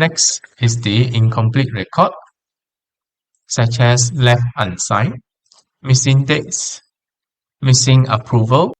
Next is the incomplete record, such as left unsigned, missing dates, missing approval,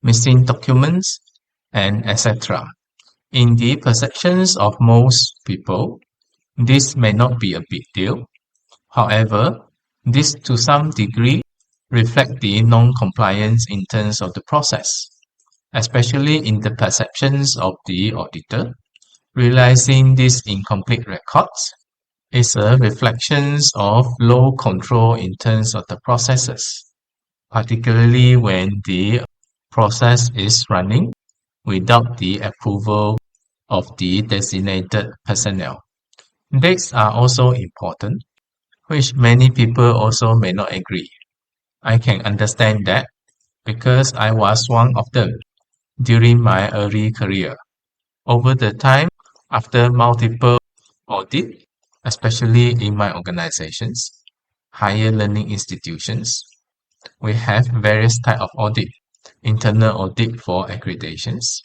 missing documents, and etc. In the perceptions of most people, this may not be a big deal. However, this to some degree reflect the non-compliance in terms of the process, especially in the perceptions of the auditor. Realizing these incomplete records is a reflection of low control in terms of the processes, particularly when the process is running without the approval of the designated personnel. Dates are also important, which many people also may not agree. I can understand that because I was one of them during my early career. Over the time, after multiple audits, especially in my organizations, higher learning institutions, we have various types of audit. Internal audit for accreditations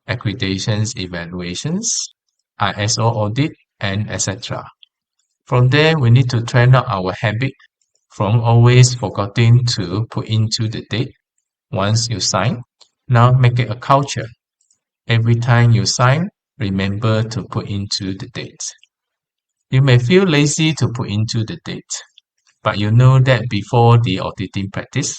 evaluations, ISO audit, and etc. From there, we need to train up our habit from always forgetting to put into the date. Once you sign, now make it a culture. Every time you sign, remember to put into the date. You may feel lazy to put into the date, but you know that before the auditing practice,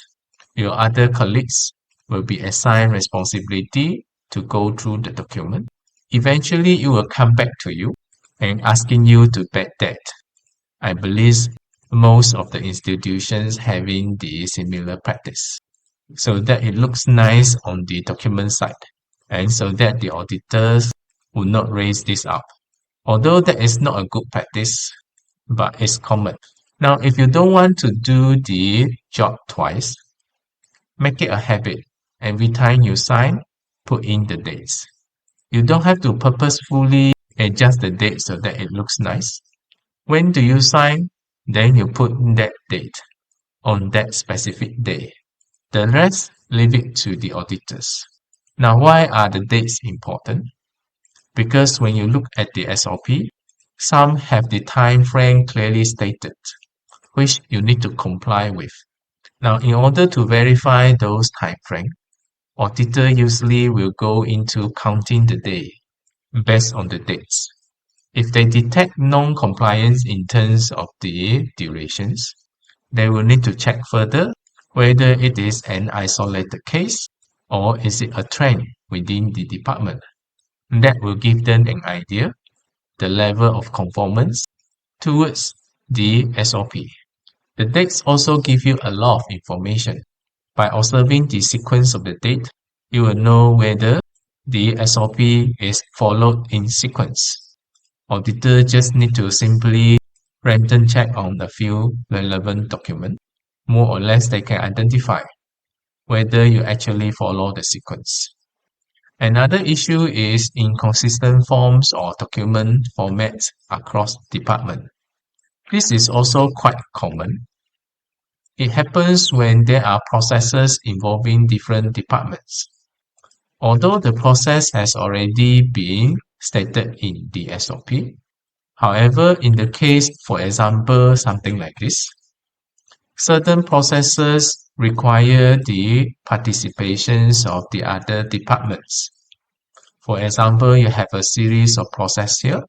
your other colleagues will be assigned responsibility to go through the document. Eventually, it will come back to you and asking you to back that. I believe most of the institutions having the similar practice, so that it looks nice on the document side, and so that the auditors would not raise this up. Although that is not a good practice, but it's common. Now, if you don't want to do the job twice, make it a habit. Every time you sign, put in the dates. You don't have to purposefully adjust the date so that it looks nice. When do you sign? Then you put that date on that specific day. The rest, leave it to the auditors. Now, why are the dates important? Because when you look at the SOP, some have the time frame clearly stated, which you need to comply with. Now, in order to verify those time frames, auditor usually will go into counting the day based on the dates. If they detect non-compliance in terms of the durations, they will need to check further whether it is an isolated case or is it a trend within the department. That will give them an idea, the level of conformance towards the SOP. The dates also give you a lot of information. By observing the sequence of the date, you will know whether the SOP is followed in sequence. Auditor just need to simply random check on a few relevant documents. More or less, they can identify whether you actually follow the sequence. Another issue is inconsistent forms or document formats across departments. This is also quite common. It happens when there are processes involving different departments. Although the process has already been stated in the SOP, however, in the case, for example, something like this, certain processes require the participations of the other departments. For example, you have a series of processes here,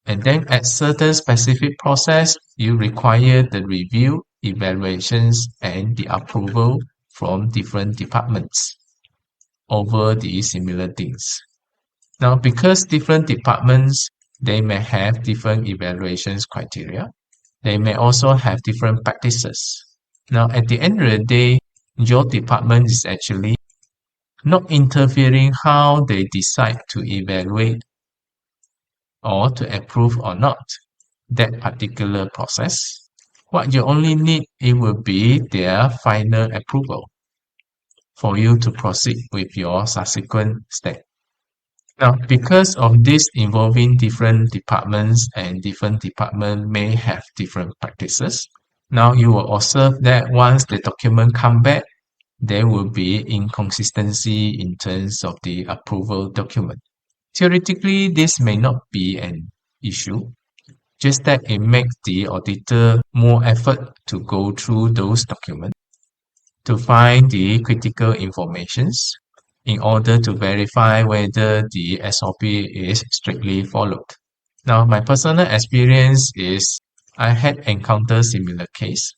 and then at certain specific process, you require the review, evaluations, and the approval from different departments over the similar things. Now, because different departments, they may have different evaluations criteria. They may also have different practices. Now, at the end of the day, your department is actually not interfering how they decide to evaluate or to approve or not that particular process. What you only need, it will be their final approval for you to proceed with your subsequent step. Now, because of this involving different departments and different departments may have different practices, now you will observe that once the document come back, there will be inconsistency in terms of the approval document. Theoretically, this may not be an issue, just that it makes the auditor more effort to go through those documents to find the critical informations in order to verify whether the SOP is strictly followed. Now, my personal experience is I had encountered similar case.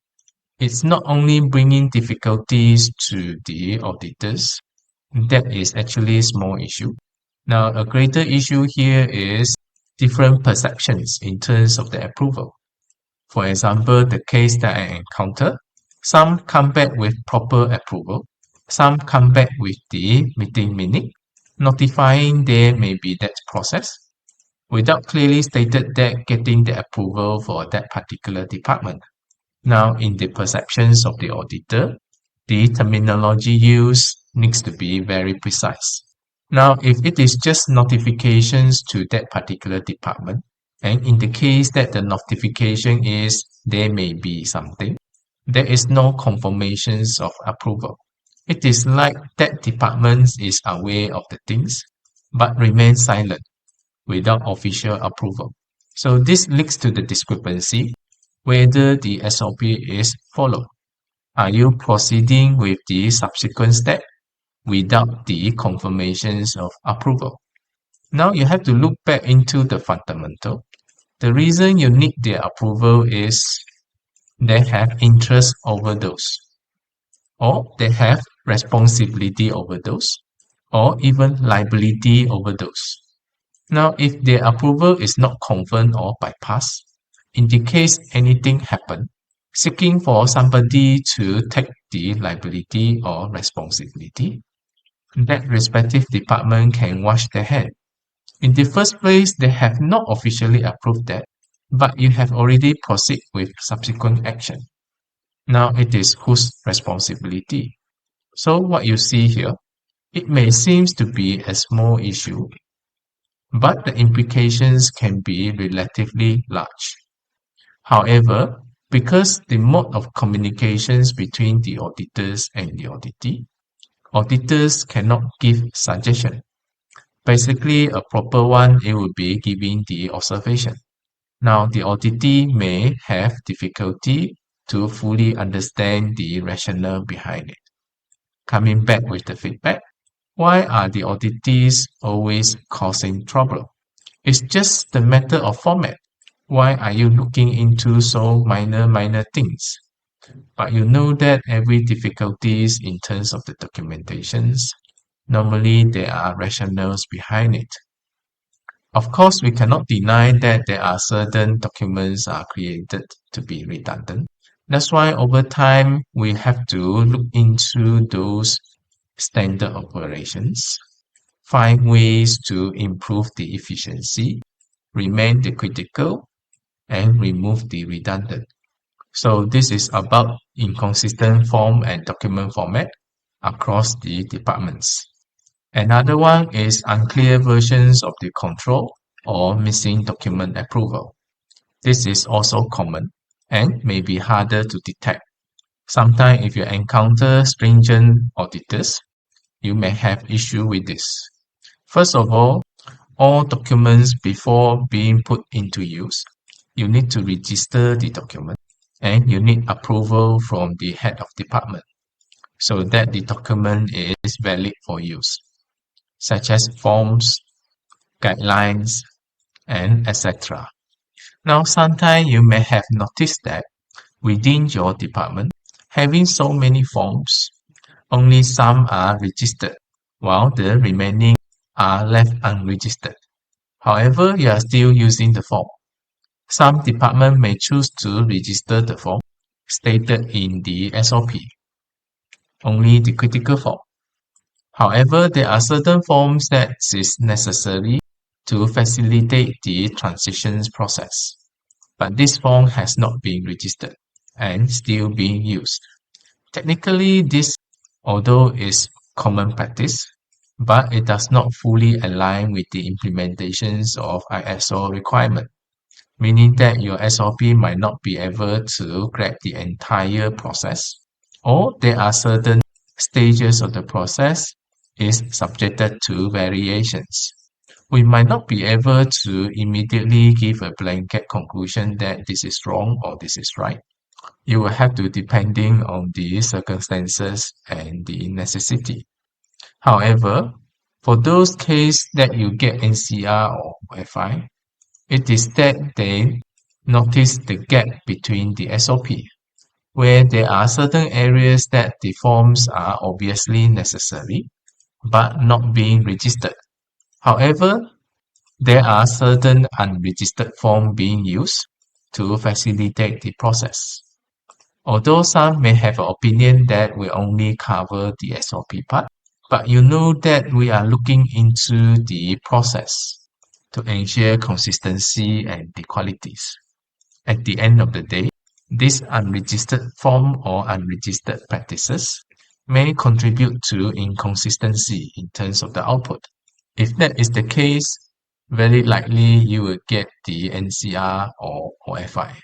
It's not only bringing difficulties to the auditors, that is actually a small issue. Now, a greater issue here is different perceptions in terms of the approval. For example, the case that I encountered, some come back with proper approval, some come back with the meeting minute, notifying there may be that process, without clearly stated that getting the approval for that particular department. Now, in the perceptions of the auditor, the terminology used needs to be very precise. Now, if it is just notifications to that particular department, and in the case that the notification is there may be something, there is no confirmations of approval. It is like that department is aware of the things, but remains silent without official approval. So this leads to the discrepancy whether the SOP is followed. Are you proceeding with the subsequent step without the confirmations of approval? Now you have to look back into the fundamental. The reason you need their approval is they have interest over those, or they have responsibility over those, or even liability over those. Now, if their approval is not confirmed or bypassed, in the case anything happen, seeking for somebody to take the liability or responsibility, that respective department can wash their hand. In the first place, they have not officially approved that, but you have already proceed with subsequent action. Now it is whose responsibility? So what you see here, it may seem to be a small issue, but the implications can be relatively large. However, because the mode of communications between the auditors and the auditee, auditors cannot give suggestion. Basically, a proper one, it would be giving the observation. Now, the auditee may have difficulty to fully understand the rationale behind it. Coming back with the feedback, why are the auditees always causing trouble? It's just the matter of format. Why are you looking into so minor things? But you know that every difficulties in terms of the documentations, normally there are rationales behind it. Of course, we cannot deny that there are certain documents are created to be redundant. That's why over time, we have to look into those standard operations, find ways to improve the efficiency, remain the critical, and remove the redundant. So this is about inconsistent form and document format across the departments. Another one is unclear versions of the control or missing document approval. This is also common and may be harder to detect. Sometimes if you encounter stringent auditors, you may have issue with this. First of all documents before being put into use, you need to register the document and you need approval from the head of department so that the document is valid for use, such as forms, guidelines, and etc. Now, sometimes you may have noticed that within your department, having so many forms, only some are registered, while the remaining are left unregistered. However, you are still using the form. Some department may choose to register the form stated in the SOP, only the critical form. However, there are certain forms that is necessary to facilitate the transitions process, but this form has not been registered and still being used. Technically, this, although is common practice, but it does not fully align with the implementations of ISO requirement, meaning that your SOP might not be able to grab the entire process, or there are certain stages of the process is subjected to variations. We might not be able to immediately give a blanket conclusion that this is wrong or this is right. You will have to depending on the circumstances and the necessity. However, for those cases that you get NCR or FI, it is that they notice the gap between the SOP, where there are certain areas that the forms are obviously necessary, but not being registered. However, there are certain unregistered forms being used to facilitate the process. Although some may have an opinion that we only cover the SOP part, but you know that we are looking into the process to ensure consistency and the qualities. At the end of the day, this unregistered form or unregistered practices may contribute to inconsistency in terms of the output. If that is the case, very likely you will get the NCR or OFI.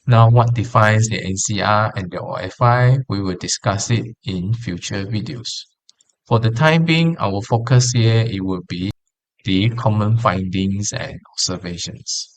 Now, what defines the NCR and the OFI, we will discuss it in future videos. For the time being, our focus here it will be the common findings and observations.